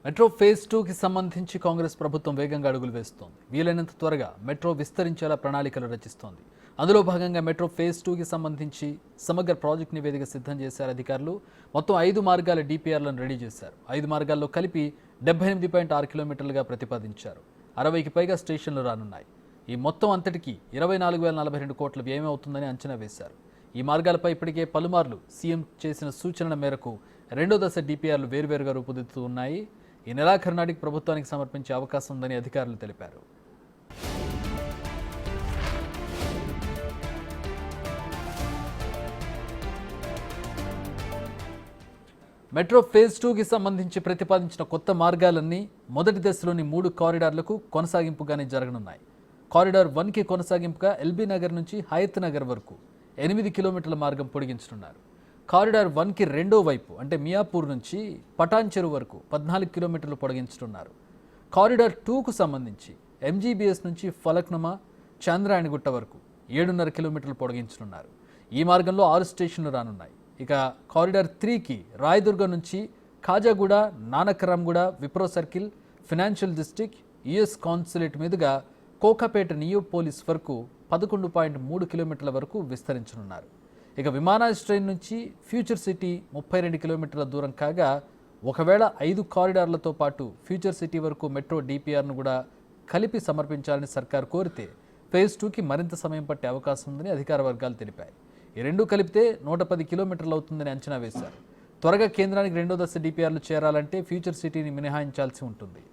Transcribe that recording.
Metro phase 2కి సంబంధించి కాంగ్రెస్ ప్రభుత్వం వేగంగా అడుగులు వేస్తోంది. వీలైనంత త్వరగా మెట్రో విస్తరించేలా ప్రణాళికలు రచిస్తోంది. అందులో భాగంగా మెట్రో ఫేజ్ 2కి సంబంధించి సమగ్ర ప్రాజెక్ట్ నివేదిక సిద్ధం చేశారు అధికారులు. మొత్తం 5 మార్గాల డిపిఆర్లను రెడీ చేశారు. 5 మార్గాల్లో కలిపి 78.6 కిలోమీటర్లుగా ప్రతిపాదించారు. 60కి పైగా స్టేషన్లు రానున్నాయి. ఈ మొత్తం అంతటికి 24,042 కోట్ల వ్యయం అవుతుందని అంచనా వేశారు. ఈ మార్గాలపై ఇప్పటికే పలుమార్లు సీఎం చేసిన సూచనల మేరకు రెండో దశ డిపిఆర్లు వేర్వేరుగా రూపుదిద్దుతూ ఉన్నాయి. ఈ నెలాఖరు నాటికి ప్రభుత్వానికి సమర్పించే అవకాశం ఉందని అధికారులు తెలిపారు. మెట్రో ఫేజ్ 2కి సంబంధించి ప్రతిపాదించిన కొత్త మార్గాలన్నీ మొదటి దశలోని 3 కారిడార్లకు కొనసాగింపుగానే జరగనున్నాయి. కారిడార్ 1కి కొనసాగింపుగా ఎల్బీ నగర్ నుంచి హయత్ నగర్ వరకు 8 కిలోమీటర్ల మార్గం పొడిగించనున్నారు. కారిడార్ 1కి రెండో వైపు అంటే మియాపూర్ నుంచి పటాన్ చెరువు వరకు 14 కిలోమీటర్లు పొడిగించనున్నారు. కారిడార్ 2కు సంబంధించి ఎంజీబీఎస్ నుంచి ఫలక్నుమా చాంద్రాయణగుట్ట వరకు 7.5 కిలోమీటర్లు పొడిగించనున్నారు. ఈ మార్గంలో 6 స్టేషన్లు రానున్నాయి. ఇక కారిడార్ 3కి రాయదుర్గం నుంచి Khajaguda, Nanakramguda, Wipro circle, financial district, US consulate మీదుగా కోకాపేట నియోపోలిస్ వరకు 11.3 కిలోమీటర్ల వరకు విస్తరించనున్నారు. ఇక విమానాశ్రయం నుంచి ఫ్యూచర్ సిటీ 32 కిలోమీటర్ల దూరం కాగా, ఒకవేళ 5 కారిడార్లతో పాటు ఫ్యూచర్ సిటీ వరకు మెట్రో డిపిఆర్ను కూడా కలిపి సమర్పించాలని సర్కార్ కోరితే ఫేజ్ 2కి మరింత సమయం పట్టే అవకాశం ఉందని అధికార వర్గాలు తెలిపాయి. ఈ రెండూ కలిపితే 110 కిలోమీటర్లు అవుతుందని అంచనా వేశారు. త్వరగా కేంద్రానికి రెండో దశ డిపిఆర్లు చేరాలంటే ఫ్యూచర్ సిటీని మినహాయించాల్సి ఉంటుంది.